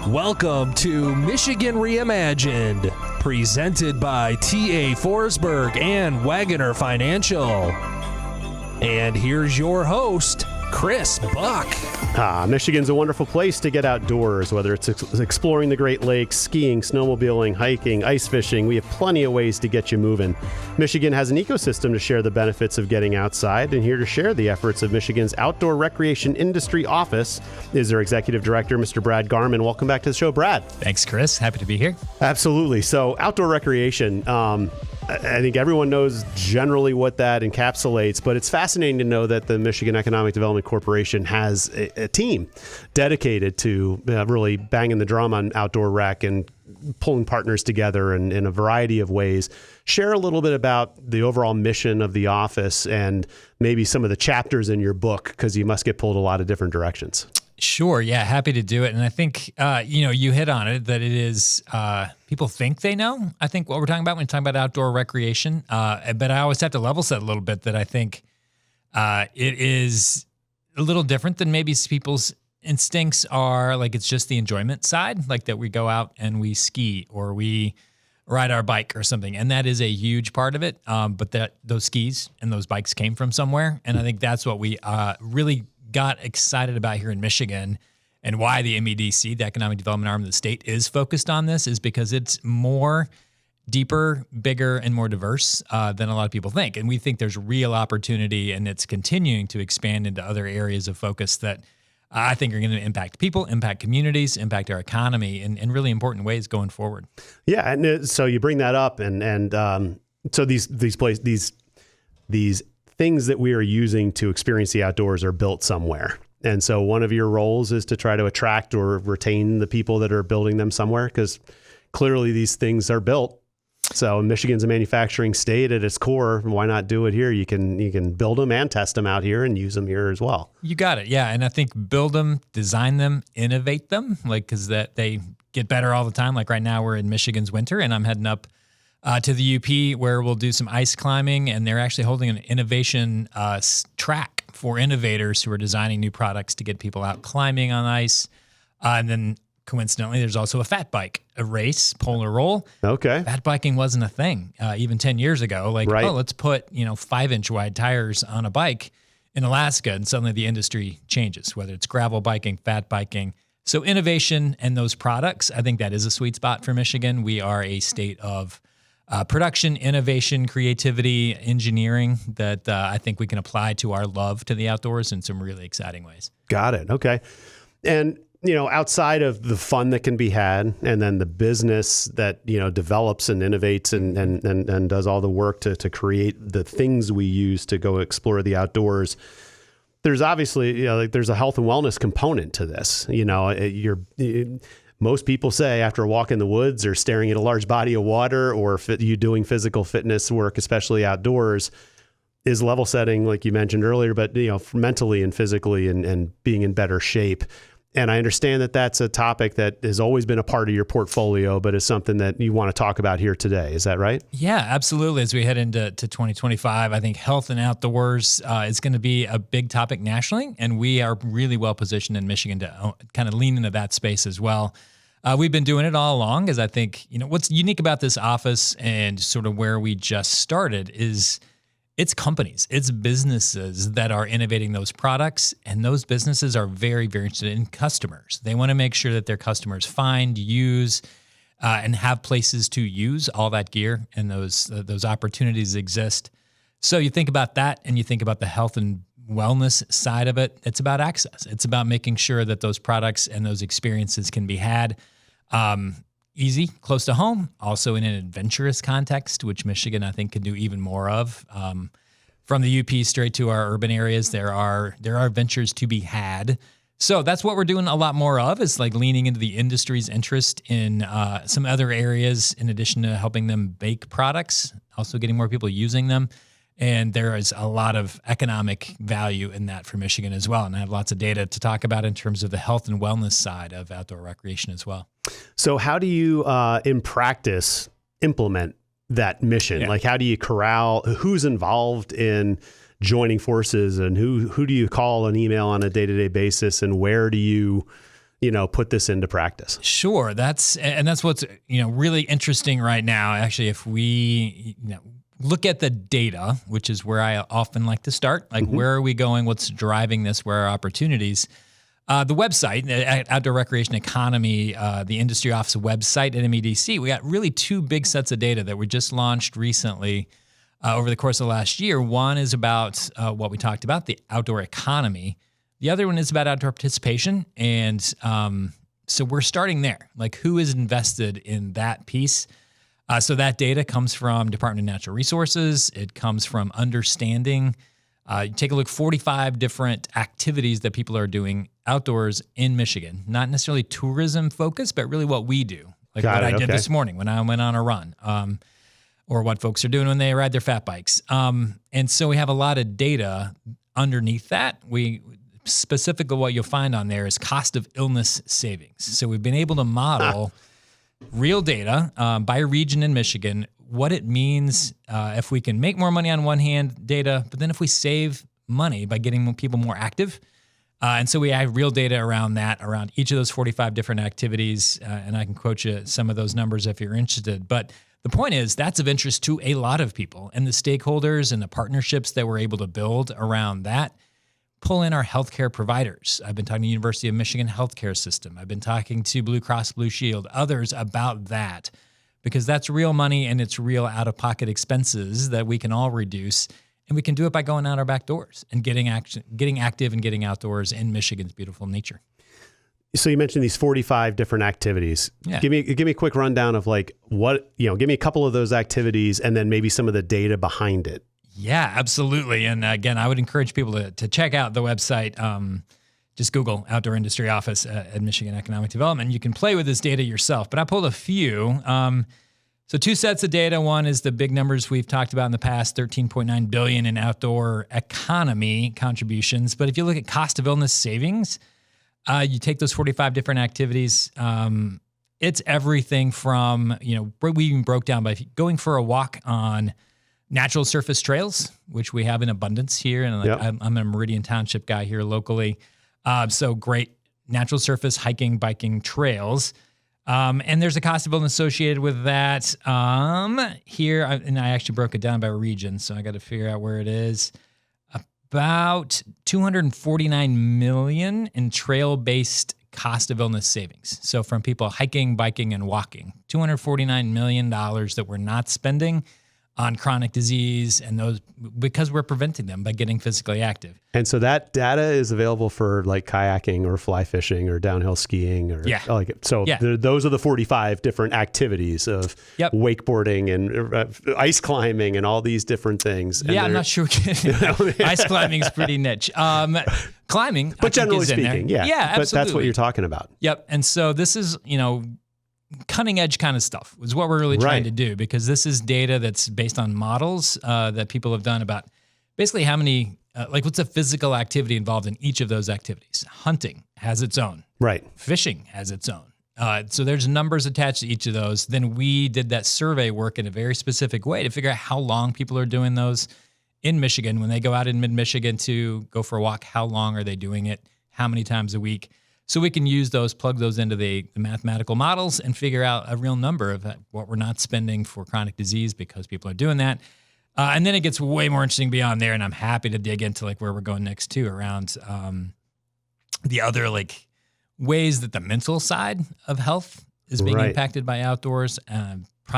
Welcome to Michigan Reimagined, presented by T.A. Forsberg and Wagoner Financial. And here's your host, Chris Buck. Michigan's a wonderful place to get outdoors, whether it's exploring the Great Lakes, skiing, snowmobiling, hiking, ice fishing. We have plenty of ways to get you moving. Michigan has an ecosystem to share the benefits of getting outside, and here to share the efforts of Michigan's Outdoor Recreation Industry Office is their Executive Director, Mr. Brad Garmon. Welcome back to the show, Brad. Thanks, Chris. Happy to be here. Absolutely. So outdoor recreation, I think everyone knows generally what that encapsulates, but it's fascinating to know that the Michigan Economic Development Corporation has a team dedicated to really banging the drum on outdoor rec and pulling partners together in a variety of ways. Share a little bit about the overall mission of the office and maybe some of the chapters in your book, because you must get pulled a lot of different directions. Sure. Yeah. Happy to do it. And I think, you hit on it, that it is, people think they know, I think, what we're talking about when we're talking about outdoor recreation. But I always have to level set a little bit that I think it is a little different than maybe people's instincts are. Like, it's just the enjoyment side, like that we go out and we ski or we ride our bike or something. And that is a huge part of it. But that those skis and those bikes came from somewhere. And I think that's what we really got excited about here in Michigan, and why the MEDC, the Economic Development Arm of the state, is focused on this is because it's more deeper, bigger, and more diverse than a lot of people think. And we think there's real opportunity, and it's continuing to expand into other areas of focus that I think are going to impact people, impact communities, impact our economy in really important ways going forward. Yeah, and so you bring that up, and so these things that we are using to experience the outdoors are built somewhere. And so one of your roles is to try to attract or retain the people that are building them somewhere, because clearly these things are built. So Michigan's a manufacturing state at its core. Why not do it here? You can build them and test them out here and use them here as well. You got it. Yeah. And I think build them, design them, innovate them, because that they get better all the time. Like right now we're in Michigan's winter, and I'm heading up to the UP where we'll do some ice climbing, and they're actually holding an innovation track for innovators who are designing new products to get people out climbing on ice. And then coincidentally, there's also a fat bike, a race, polar roll. Okay. Fat biking wasn't a thing even 10 years ago. Like, right. Let's put 5-inch wide tires on a bike in Alaska, and suddenly the industry changes, whether it's gravel biking, fat biking. So innovation and those products, I think that is a sweet spot for Michigan. We are a state of production, innovation, creativity, engineering that I think we can apply to our love to the outdoors in some really exciting ways. Got it. Okay. And, outside of the fun that can be had, and then the business that, develops and innovates and does all the work to create the things we use to go explore the outdoors, there's obviously, there's a health and wellness component to this. Most people say after a walk in the woods or staring at a large body of water, or you doing physical fitness work, especially outdoors, is level setting, like you mentioned earlier, but mentally and physically and being in better shape. And I understand that that's a topic that has always been a part of your portfolio, but is something that you want to talk about here today. Is that right? Yeah, absolutely. As we head into 2025, I think health and outdoors is going to be a big topic nationally, and we are really well positioned in Michigan to kind of lean into that space as well. We've been doing it all along, as I think, what's unique about this office and sort of where we just started is it's companies, it's businesses that are innovating those products, and those businesses are very, very interested in customers. They want to make sure that their customers find, use, and have places to use all that gear, and those opportunities exist. So you think about that, and you think about the health and wellness side of it. It's about access. It's about making sure that those products and those experiences can be had easy, close to home, also in an adventurous context, which Michigan, I think, can do even more of. From the UP straight to our urban areas, there are ventures to be had. So that's what we're doing a lot more of, is like leaning into the industry's interest in some other areas, in addition to helping them bake products, also getting more people using them. And there is a lot of economic value in that for Michigan as well. And I have lots of data to talk about in terms of the health and wellness side of outdoor recreation as well. So how do you, in practice, implement that mission? Yeah. Like, how do you corral who's involved in joining forces, and who do you call an email on a day-to-day basis, and where do you put this into practice? Sure. That's what's, really interesting right now. Actually, if we, look at the data, which is where I often like to start, like where are we going? What's driving this? Where are opportunities? The website, the Outdoor Recreation Economy, the industry office website at MEDC, we got really two big sets of data that we just launched recently over the course of last year. One is about what we talked about, the outdoor economy. The other one is about outdoor participation. And so we're starting there, like who is invested in that piece? So that data comes from Department of Natural Resources. It comes from understanding. You take a look, 45 different activities that people are doing outdoors in Michigan, not necessarily tourism focused, but really what we do, like what I did this morning when I went on a run, or what folks are doing when they ride their fat bikes. And so we have a lot of data underneath that. Specifically what you'll find on there is cost of illness savings. So we've been able to model real data by region in Michigan, what it means if we can make more money on one hand data, but then if we save money by getting people more active. And so we have real data around that, around each of those 45 different activities. And I can quote you some of those numbers if you're interested. But the point is that's of interest to a lot of people, and the stakeholders and the partnerships that we're able to build around that pull in our healthcare providers. I've been talking to the University of Michigan healthcare system. I've been talking to Blue Cross Blue Shield, others about that, because that's real money and it's real out-of-pocket expenses that we can all reduce. And we can do it by going out our back doors and getting active and getting outdoors in Michigan's beautiful nature. So you mentioned these 45 different activities. Yeah. Give me a quick rundown of like give me a couple of those activities and then maybe some of the data behind it. Yeah, absolutely. And again, I would encourage people to check out the website. Just Google Outdoor Industry Office at Michigan Economic Development. You can play with this data yourself, but I pulled a few. So two sets of data. One is the big numbers we've talked about in the past, $13.9 billion in outdoor economy contributions. But if you look at cost of illness savings, you take those 45 different activities. It's everything from, we even broke down by going for a walk on natural surface trails, which we have in abundance here. And I'm a Meridian Township guy here locally. So great natural surface hiking, biking trails. And there's a cost of illness associated with that. Here, and I actually broke it down by region, so I got to figure out where it is. About $249 million in trail-based cost of illness savings. So from people hiking, biking, and walking, $249 million that we're not spending on chronic disease and those because we're preventing them by getting physically active. And so that data is available for like kayaking or fly fishing or downhill skiing or those are the 45 different activities of wakeboarding and ice climbing and all these different things. And I'm not sure. Ice climbing is pretty niche. Climbing, but generally speaking, absolutely. But that's what you're talking about. Yep. And so this is, cutting edge kind of stuff is what we're really trying to do, because this is data that's based on models that people have done about basically how many, what's the physical activity involved in each of those activities. Hunting has its own. Right. Fishing has its own. So there's numbers attached to each of those. Then we did that survey work in a very specific way to figure out how long people are doing those in Michigan. When they go out in mid-Michigan to go for a walk, how long are they doing it? How many times a week? So we can use those, plug those into the mathematical models and figure out a real number of what we're not spending for chronic disease because people are doing that. And then it gets way more interesting beyond there. And I'm happy to dig into where we're going next too, around the other ways that the mental side of health is being impacted by outdoors,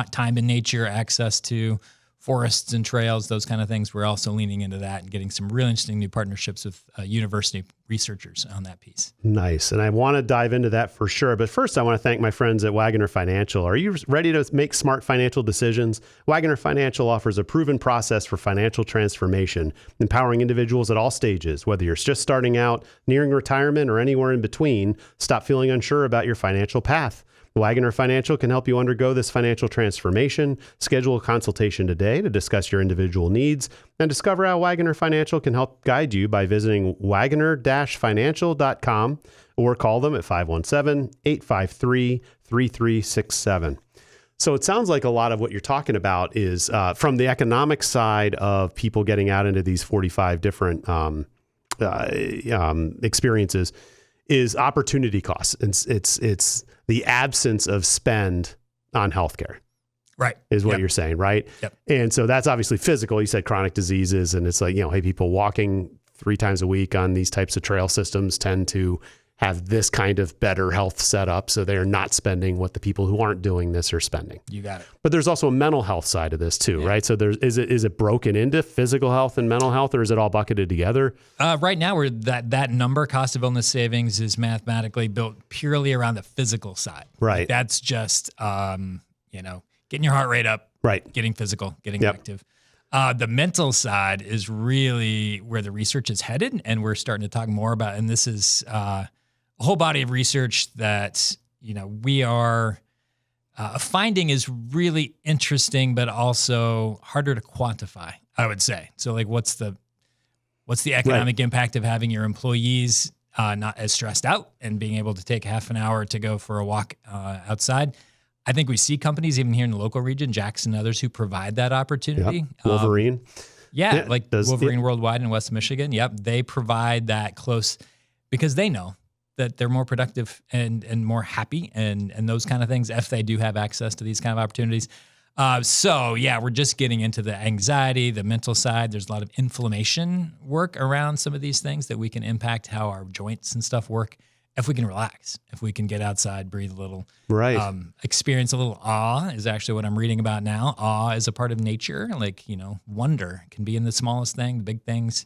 time in nature, access to forests and trails, those kind of things. We're also leaning into that and getting some really interesting new partnerships with university researchers on that piece. Nice. And I want to dive into that for sure. But first, I want to thank my friends at Wagoner Financial. Are you ready to make smart financial decisions? Wagoner Financial offers a proven process for financial transformation, empowering individuals at all stages. Whether you're just starting out, nearing retirement, or anywhere in between, stop feeling unsure about your financial path. Wagoner Financial can help you undergo this financial transformation. Schedule a consultation today to discuss your individual needs and discover how Wagoner Financial can help guide you by visiting wagoner-financial.com or call them at 517-853-3367. So it sounds like a lot of what you're talking about is from the economic side of people getting out into these 45 different experiences. is opportunity costs. It's the absence of spend on healthcare. Right. Is what you're saying, right? Yep. And so that's obviously physical. You said chronic diseases, and it's like, hey, people walking 3 times a week on these types of trail systems tend to have this kind of better health setup. So they're not spending what the people who aren't doing this are spending. You got it. But there's also a mental health side of this too, right? So is it broken into physical health and mental health, or is it all bucketed together? Right now, we're that number, cost of illness savings, is mathematically built purely around the physical side. Right. Like that's just, getting your heart rate up, right? Getting physical, getting active. The mental side is really where the research is headed, and we're starting to talk more about. And this is a whole body of research that we are finding is really interesting, but also harder to quantify, I would say. So, like, what's the economic impact of having your employees not as stressed out and being able to take half an hour to go for a walk outside? I think we see companies even here in the local region, Jackson and others, who provide that opportunity. Yep. Wolverine. Wolverine Worldwide in West Michigan. Yep. They provide that close because they know that they're more productive and more happy and those kind of things if they do have access to these kind of opportunities. We're just getting into the anxiety, the mental side. There's a lot of inflammation work around some of these things that we can impact how our joints and stuff work. If we can relax, if we can get outside, breathe a little, right? Experience a little awe is actually what I'm reading about now. Awe is a part of nature. Like, wonder can be in the smallest thing, the big things.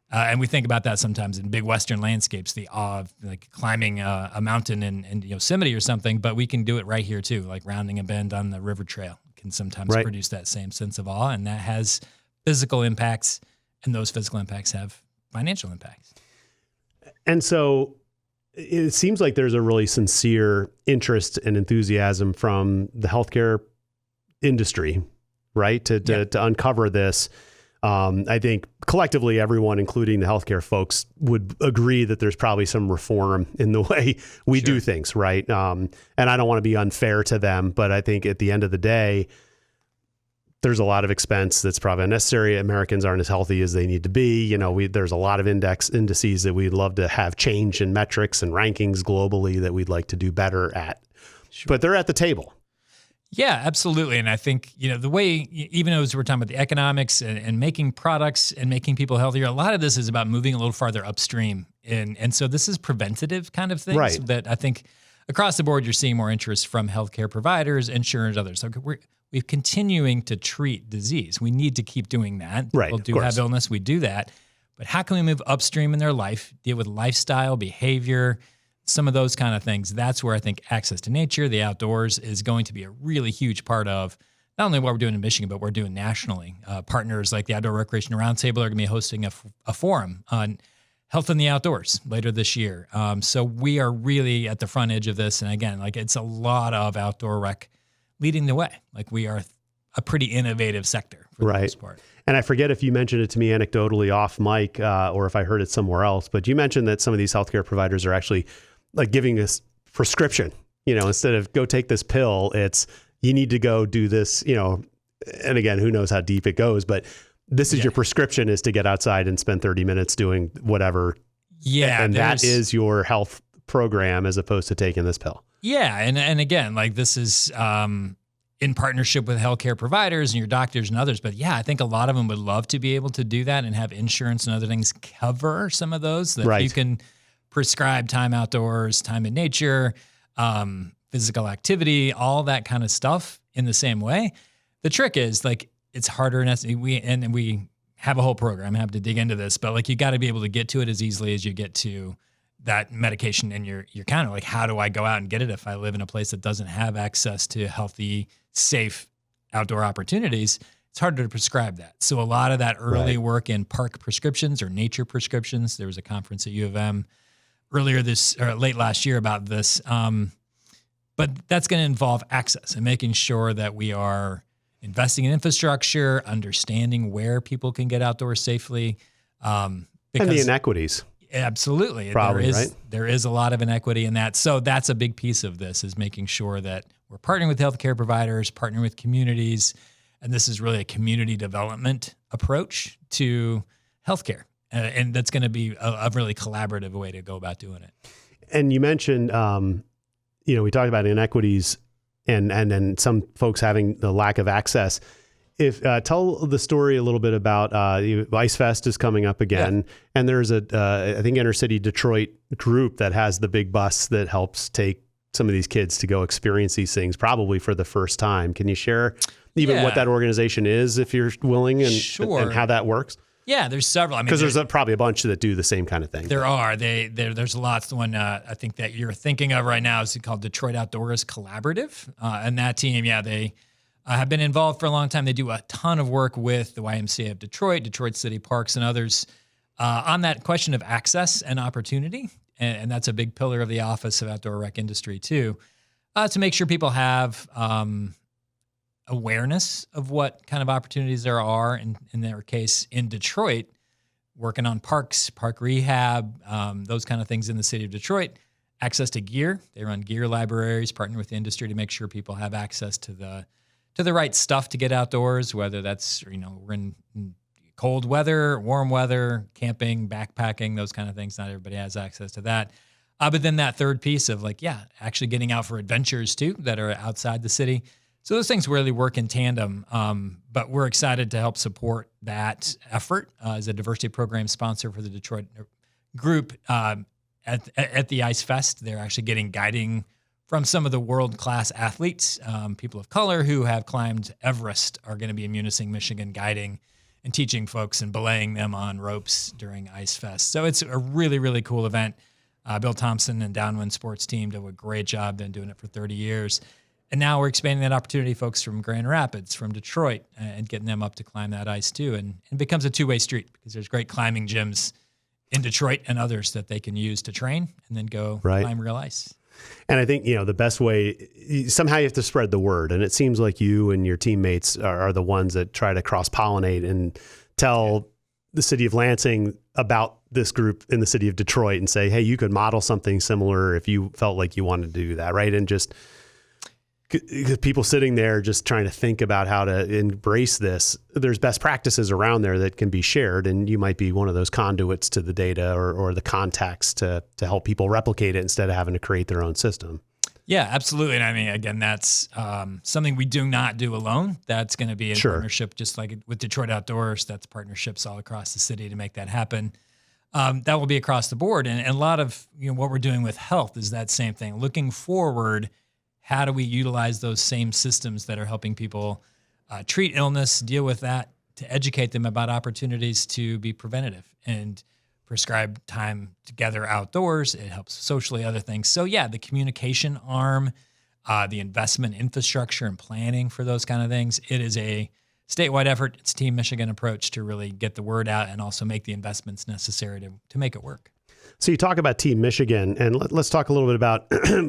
And we think about that sometimes in big Western landscapes, the awe of like climbing a mountain in Yosemite or something, but we can do it right here too. Like rounding a bend on the river trail can sometimes produce that same sense of awe, and that has physical impacts, and those physical impacts have financial impacts. And so it seems like there's a really sincere interest and enthusiasm from the healthcare industry, right? To uncover this. I think collectively, everyone, including the healthcare folks, would agree that there's probably some reform in the way we do things, right? And I don't want to be unfair to them, but I think at the end of the day, there's a lot of expense that's probably unnecessary. Americans aren't as healthy as they need to be. There's a lot of indices that we'd love to have change in metrics and rankings globally that we'd like to do better at. Sure. But they're at the table. Yeah, absolutely. And I think, the way, even as we're talking about the economics and making products and making people healthier, a lot of this is about moving a little farther upstream. And so this is preventative kind of things right. that I think across the board, you're seeing more interest from healthcare providers, insurers, others. So we're continuing to treat disease. We need to keep doing that. Right, People do have illness. We do that. But how can we move upstream in their life, deal with lifestyle, behavior, some of those kind of things? That's where I think access to nature, the outdoors, is going to be a really huge part of not only what we're doing in Michigan, but we're doing nationally. Partners like the Outdoor Recreation Roundtable are going to be hosting a forum on health in the outdoors later this year. So we are really at the front edge of this. And again, it's a lot of outdoor rec leading the way. We are a pretty innovative sector for the most part. And I forget if you mentioned it to me anecdotally off mic or if I heard it somewhere else, but you mentioned that some of these healthcare providers are actually giving this prescription, instead of go take this pill, it's you need to go do this, and again, who knows how deep it goes, but this is your prescription, is to get outside and spend 30 minutes doing whatever. Yeah. And that is your health program as opposed to taking this pill. Yeah. And again, this is in partnership with healthcare providers and your doctors and others. But yeah, I think a lot of them would love to be able to do that and have insurance and other things cover some of those. That you can prescribe time outdoors, time in nature, physical activity, all that kind of stuff in the same way. The trick is it's harder, and we have a whole program. I have to dig into this, but you got to be able to get to it as easily as you get to that medication. And you're kind of how do I go out and get it if I live in a place that doesn't have access to healthy, safe outdoor opportunities? It's harder to prescribe that. So a lot of that early work in park prescriptions or nature prescriptions. There was a conference at U of M late last year about this. But that's going to involve access and making sure that we are investing in infrastructure, understanding where people can get outdoors safely. And the inequities. Absolutely. Probably, there is a lot of inequity in that. So that's a big piece of this, is making sure that we're partnering with healthcare providers, partnering with communities. And this is really a community development approach to healthcare. And that's going to be a really collaborative way to go about doing it. And you mentioned, we talked about inequities and then some folks having the lack of access. If tell the story a little bit about Ice Fest is coming up again, and there's I think Inner City Detroit group that has the big bus that helps take some of these kids to go experience these things probably for the first time. Can you share even what that organization is, if you're willing, and how that works? Yeah, there's several. I mean, because there's probably a bunch that do the same kind of thing. There are. There's lots. The one I think that you're thinking of right now is called Detroit Outdoors Collaborative, and that team, they have been involved for a long time. They do a ton of work with the YMCA of Detroit, Detroit City Parks, and others on that question of access and opportunity. And that's a big pillar of the Office of Outdoor Rec Industry too, to make sure people have awareness of what kind of opportunities there are. In their case, in Detroit, working on parks, park rehab, those kind of things in the city of Detroit. Access to gear. They run gear libraries, partner with the industry to make sure people have access to the right stuff to get outdoors, whether that's, we're in cold weather, warm weather, camping, backpacking, those kind of things. Not everybody has access to that. But then that third piece of actually getting out for adventures too that are outside the city. So those things really work in tandem. But we're excited to help support that effort as a diversity program sponsor for the Detroit group at the Ice Fest. They're actually getting guiding from some of the world-class athletes. People of color who have climbed Everest are going to be in Munising, Michigan, guiding and teaching folks and belaying them on ropes during Ice Fest. So it's a really, really cool event. Bill Thompson and Downwind Sports Team do a great job. Been doing it for 30 years. And now we're expanding that opportunity, folks from Grand Rapids, from Detroit, and getting them up to climb that ice too. And it becomes a two-way street because there's great climbing gyms in Detroit and others that they can use to train and then go climb real ice. And I think, the best way, somehow you have to spread the word. And it seems like you and your teammates are the ones that try to cross-pollinate and tell the city of Lansing about this group in the city of Detroit and say, hey, you could model something similar if you felt like you wanted to do that, right? And just people sitting there just trying to think about how to embrace this. There's best practices around there that can be shared, and you might be one of those conduits to the data or the contacts to help people replicate it instead of having to create their own system. Yeah, absolutely. And I mean, again, that's something we do not do alone. That's going to be in partnership, just like with Detroit Outdoors. That's partnerships all across the city to make that happen. That will be across the board. And a lot of what we're doing with health is that same thing. Looking forward, how do we utilize those same systems that are helping people treat illness, deal with that, to educate them about opportunities to be preventative and prescribe time together outdoors? It helps socially, other things. So the communication arm, the investment infrastructure and planning for those kind of things. It is a statewide effort. It's Team Michigan approach to really get the word out and also make the investments necessary to make it work. So you talk about Team Michigan, and let's talk a little bit about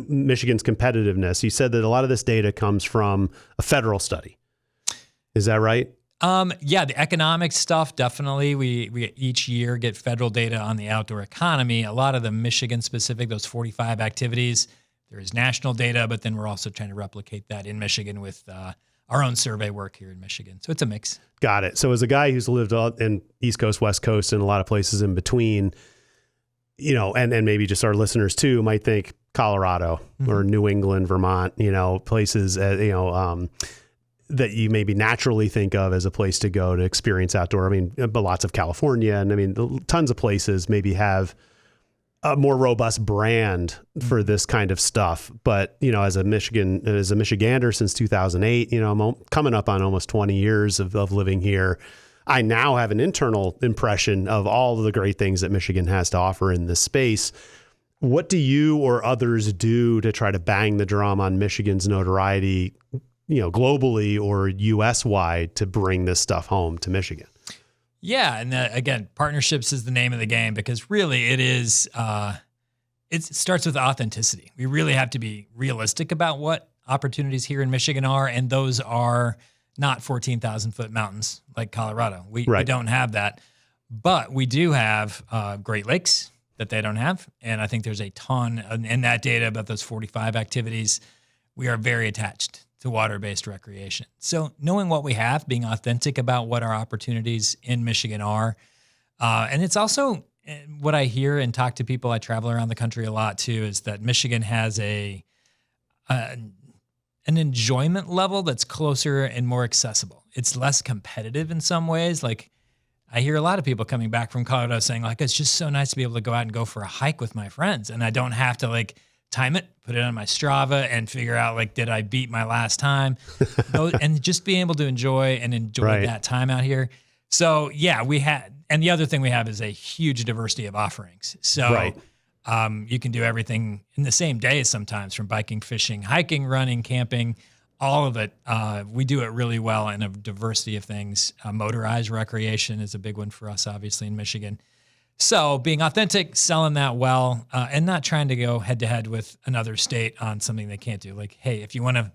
Michigan's competitiveness. You said that a lot of this data comes from a federal study. Is that right? The economic stuff, definitely. We each year get federal data on the outdoor economy. A lot of the Michigan specific, those 45 activities, there is national data, but then we're also trying to replicate that in Michigan with our own survey work here in Michigan. So it's a mix. Got it. So as a guy who's lived in East Coast, West Coast, and a lot of places in between, and maybe just our listeners too might think Colorado or New England, Vermont, places, that you maybe naturally think of as a place to go to experience outdoor. I mean, but lots of California and tons of places maybe have a more robust brand for this kind of stuff. But, as a Michigander since 2008, I'm coming up on almost 20 years of living here. I now have an internal impression of all of the great things that Michigan has to offer in this space. What do you or others do to try to bang the drum on Michigan's notoriety, globally or US wide, to bring this stuff home to Michigan? Yeah. And again, partnerships is the name of the game, because really it is, it starts with authenticity. We really have to be realistic about what opportunities here in Michigan are. And those are not 14,000 foot mountains like Colorado. We don't have that, but we do have Great Lakes that they don't have. And I think there's a ton in that data about those 45 activities. We are very attached to water-based recreation. So knowing what we have, being authentic about what our opportunities in Michigan are. And it's also, what I hear and talk to people, I travel around the country a lot too, is that Michigan has an enjoyment level that's closer and more accessible. It's less competitive in some ways. Like I hear a lot of people coming back from Colorado saying like, it's just so nice to be able to go out and go for a hike with my friends. And I don't have to like time it, put it on my Strava and figure out like, did I beat my last time? And just being able to enjoy that time out here. So yeah, and the other thing we have is a huge diversity of offerings. So you can do everything in the same day sometimes, from biking, fishing, hiking, running, camping, all of it. We do it really well in a diversity of things. Motorized recreation is a big one for us, obviously, in Michigan. So being authentic, selling that well, and not trying to go head to head with another state on something they can't do. Like, hey, if you want to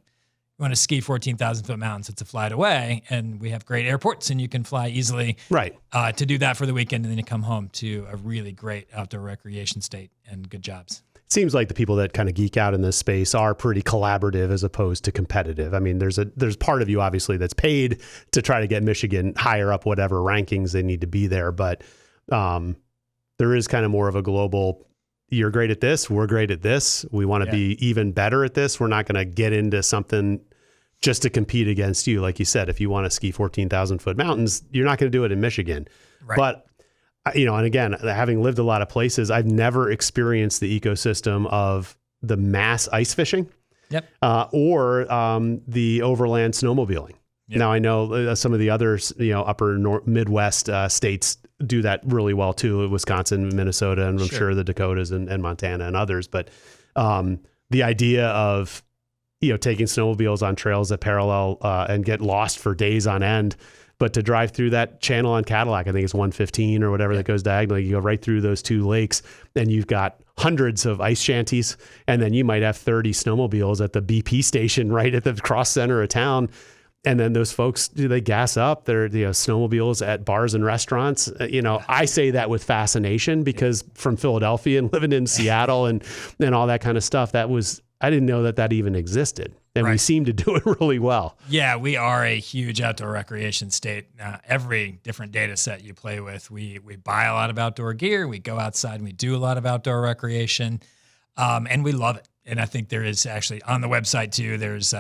ski 14,000 foot mountains, it's a flight away, and we have great airports, and you can fly easily. Right. To do that for the weekend, and then you come home to a really great outdoor recreation state and good jobs. It seems like the people that kind of geek out in this space are pretty collaborative as opposed to competitive. I mean, there's part of you obviously that's paid to try to get Michigan higher up whatever rankings they need to be there, but there is kind of more of a global, you're great at this, we're great at this, we want to be even better at this. We're not going to get into something just to compete against you. Like you said, if you want to ski 14,000 foot mountains, you're not going to do it in Michigan. Right. But, and again, having lived a lot of places, I've never experienced the ecosystem of the mass ice fishing or the overland snowmobiling. Yep. Now I know some of the others, upper Midwest states do that really well too. Wisconsin, Minnesota, and I'm sure the Dakotas and Montana and others. But the idea of, taking snowmobiles on trails that parallel and get lost for days on end, but to drive through that channel on Cadillac, I think it's 115 or whatever that goes diagonally, you go right through those two lakes and you've got hundreds of ice shanties. And then you might have 30 snowmobiles at the BP station right at the cross center of town. And then those folks, they gas up their snowmobiles at bars and restaurants. I say that with fascination because from Philadelphia and living in Seattle and all that kind of stuff, I didn't know that even existed. And we seem to do it really well. Yeah, we are a huge outdoor recreation state. Every different data set you play with, we buy a lot of outdoor gear. We go outside and we do a lot of outdoor recreation. And we love it. And I think there is actually on the website too, there's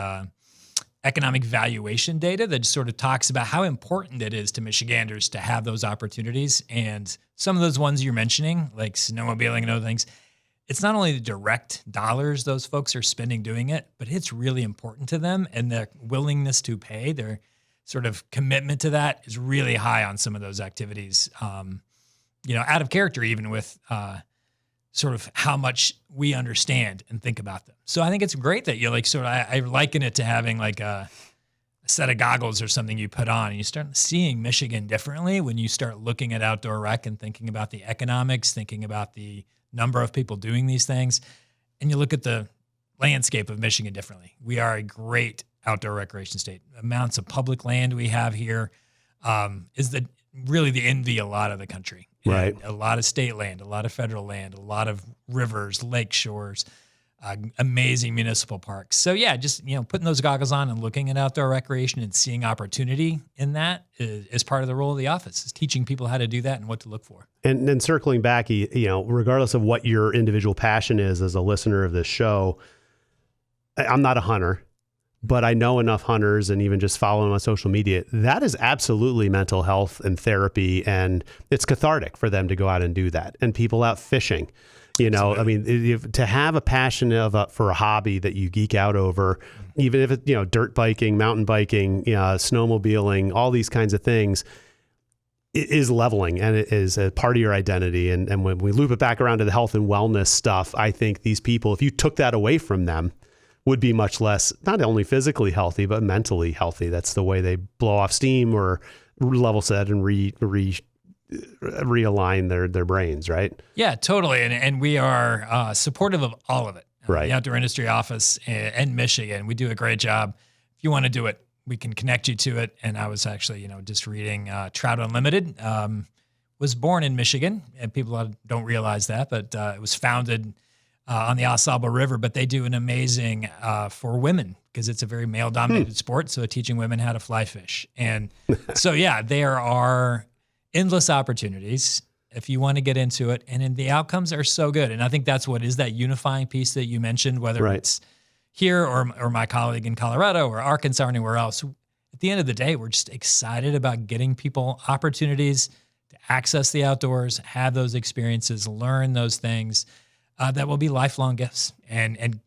economic valuation data that sort of talks about how important it is to Michiganders to have those opportunities. And some of those ones you're mentioning, like snowmobiling and other things, it's not only the direct dollars those folks are spending doing it, but it's really important to them, and their willingness to pay, their sort of commitment to that is really high on some of those activities. Out of character, even with sort of how much we understand and think about them. So I think it's great that you I liken it to having like a set of goggles or something you put on and you start seeing Michigan differently when you start looking at outdoor rec and thinking about the economics, thinking about the number of people doing these things, and you look at the landscape of Michigan differently. We are a great outdoor recreation state. Amounts of public land we have here is really the envy of a lot of the country. Right. And a lot of state land, a lot of federal land, a lot of rivers, lake shores, amazing municipal parks. So yeah, just, putting those goggles on and looking at outdoor recreation and seeing opportunity in that is part of the role of the office, is teaching people how to do that and what to look for. And then circling back, regardless of what your individual passion is as a listener of this show, I'm not a hunter, but I know enough hunters and even just following on social media, that is absolutely mental health and therapy. And it's cathartic for them to go out and do that. And people out fishing, to have a passion for a hobby that you geek out over, even if it's, dirt biking, mountain biking, snowmobiling, all these kinds of things, it is leveling and it is a part of your identity. And when we loop it back around to the health and wellness stuff, I think these people, if you took that away from them, would be much less, not only physically healthy, but mentally healthy. That's the way they blow off steam or level set and realign their brains, right? Yeah, totally. And we are supportive of all of it. Right. The Outdoor Industry Office and Michigan, we do a great job. If you want to do it, we can connect you to it. And I was actually, just reading Trout Unlimited, was born in Michigan, and people don't realize that, but it was founded on the AuSable River, but they do an amazing for women because it's a very male-dominated sport, so teaching women how to fly fish. And so, yeah, there are endless opportunities. if you want to get into it. And then the outcomes are so good. And I think that's what is that unifying piece that you mentioned, whether it's here or my colleague in Colorado or Arkansas or anywhere else. At the end of the day, we're just excited about getting people opportunities to access the outdoors, have those experiences, learn those things that will be lifelong gifts. And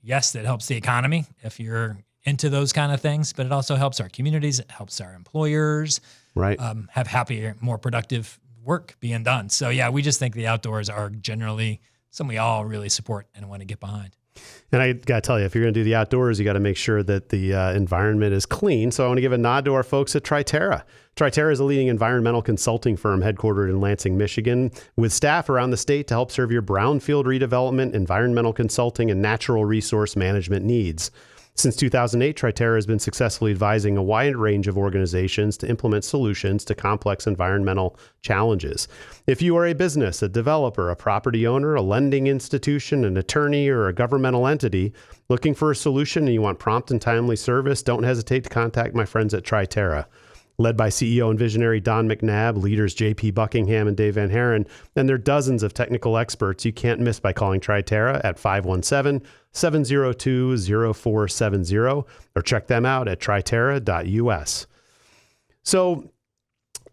yes, that helps the economy if you're into those kind of things, but it also helps our communities. It helps our employers have happier, more productive work being done. So yeah, we just think the outdoors are generally something we all really support and want to get behind. And I got to tell you, if you're going to do the outdoors, you got to make sure that the environment is clean. So I want to give a nod to our folks at Triterra. Triterra is a leading environmental consulting firm headquartered in Lansing, Michigan, with staff around the state to help serve your brownfield redevelopment, environmental consulting, and natural resource management needs. Since 2008, Triterra has been successfully advising a wide range of organizations to implement solutions to complex environmental challenges. If you are a business, a developer, a property owner, a lending institution, an attorney, or a governmental entity looking for a solution and you want prompt and timely service, don't hesitate to contact my friends at Triterra. Led by CEO and visionary Don McNabb, leaders J.P. Buckingham and Dave Van Haren, and there are dozens of technical experts you can't miss by calling Triterra at 517-702-0470 or check them out at triterra.us. So,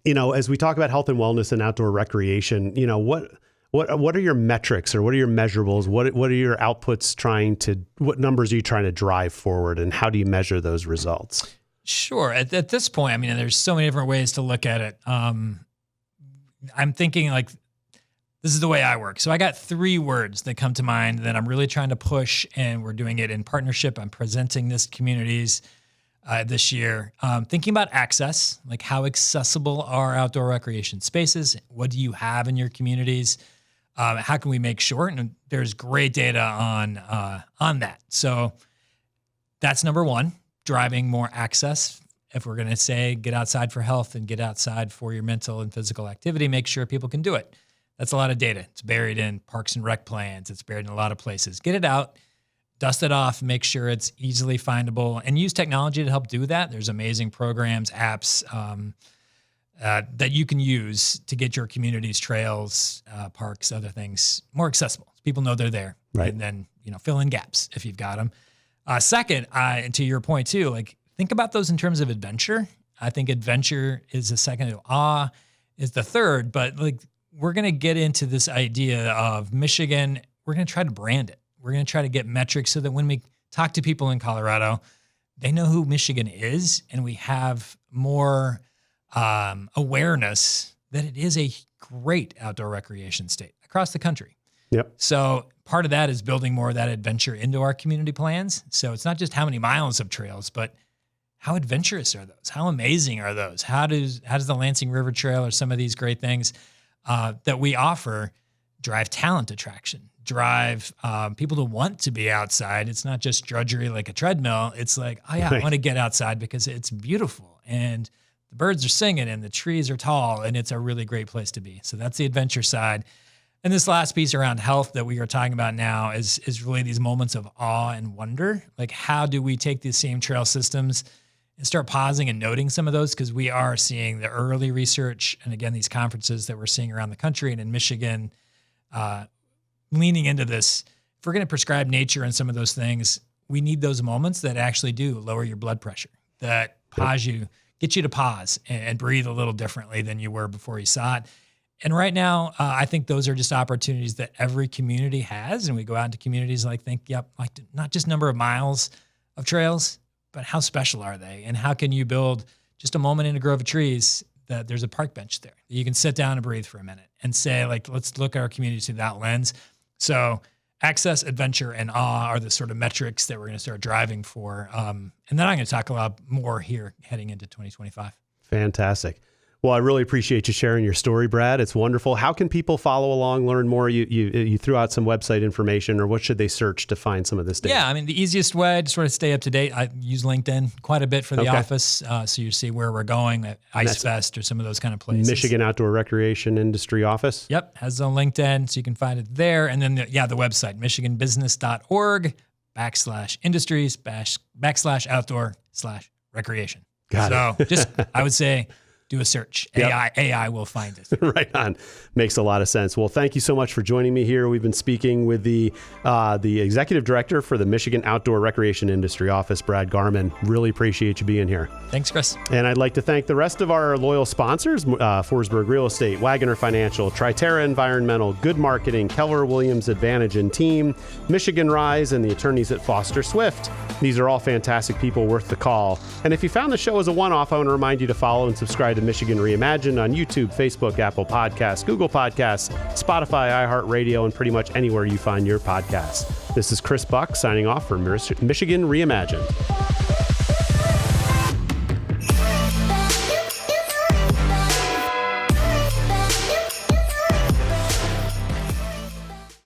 as we talk about health and wellness and outdoor recreation, what are your metrics or what are your measurables? What are your outputs what numbers are you trying to drive forward, and how do you measure those results? Sure. At this point, I mean, there's so many different ways to look at it. I'm thinking like, this is the way I work. So I got 3 words that come to mind that I'm really trying to push, and we're doing it in partnership. I'm presenting this to communities this year. Thinking about access, like how accessible are outdoor recreation spaces? What do you have in your communities? How can we make sure? And there's great data on that. So that's number 1. Driving more access. If we're going to say get outside for health and get outside for your mental and physical activity, make sure people can do it. That's a lot of data. It's buried in parks and rec plans. It's buried in a lot of places. Get it out, dust it off, make sure it's easily findable, and use technology to help do that. There's amazing programs, apps that you can use to get your communities, trails, parks, other things more accessible. People know they're there. Right. And then, fill in gaps if you've got them. Second, and to your point too, like think about those in terms of adventure. I think adventure is the second, awe is the third, but like we're going to get into this idea of Michigan. We're going to try to brand it. We're going to try to get metrics so that when we talk to people in Colorado, they know who Michigan is, and we have more awareness that it is a great outdoor recreation state across the country. Yep. So part of that is building more of that adventure into our community plans. So it's not just how many miles of trails, but how adventurous are those? How amazing are those? How does the Lansing River Trail or some of these great things that we offer drive talent attraction, drive people to want to be outside? It's not just drudgery like a treadmill. It's like, oh yeah, I want to get outside because it's beautiful and the birds are singing and the trees are tall and it's a really great place to be. So that's the adventure side. And this last piece around health that we are talking about now is really these moments of awe and wonder. Like, how do we take these same trail systems and start pausing and noting some of those? Because we are seeing the early research and, again, these conferences that we're seeing around the country and in Michigan leaning into this. If we're going to prescribe nature and some of those things, we need those moments that actually do lower your blood pressure, that pause you, get you to pause and breathe a little differently than you were before you saw it. And right now, I think those are just opportunities that every community has. And we go out into communities like not just number of miles of trails, but how special are they? And how can you build just a moment in a grove of trees that there's a park bench there that you can sit down and breathe for a minute and say, like, let's look at our community through that lens. So access, adventure, and awe are the sort of metrics that we're going to start driving for. And then I'm going to talk a lot more here heading into 2025. Fantastic. Well, I really appreciate you sharing your story, Brad. It's wonderful. How can people follow along, learn more? You threw out some website information, or what should they search to find some of this data? Yeah, I mean, the easiest way to sort of stay up to date, I use LinkedIn quite a bit for the office. So you see where we're going at Ice Fest or some of those kind of places. Michigan Outdoor Recreation Industry Office. Yep, has its own LinkedIn, so you can find it there. And then, the website, michiganbusiness.org/industries/outdoor/recreation. Got it. So just, I would say, do a search. Yep. AI will find it. Right on. Makes a lot of sense. Well, thank you so much for joining me here. We've been speaking with the executive director for the Michigan Outdoor Recreation Industry Office, Brad Garmon. Really appreciate you being here. Thanks, Chris. And I'd like to thank the rest of our loyal sponsors, Forsberg Real Estate, Wagoner Financial, Triterra Environmental, Good Marketing, Keller Williams Advantage and Team, Michigan Rise, and the attorneys at Foster Swift. These are all fantastic people worth the call. And if you found the show as a one-off, I want to remind you to follow and subscribe to Michigan Reimagined on YouTube, Facebook, Apple Podcasts, Google Podcasts, Spotify, iHeartRadio, and pretty much anywhere you find your podcasts. This is Chris Buck signing off for Michigan Reimagined.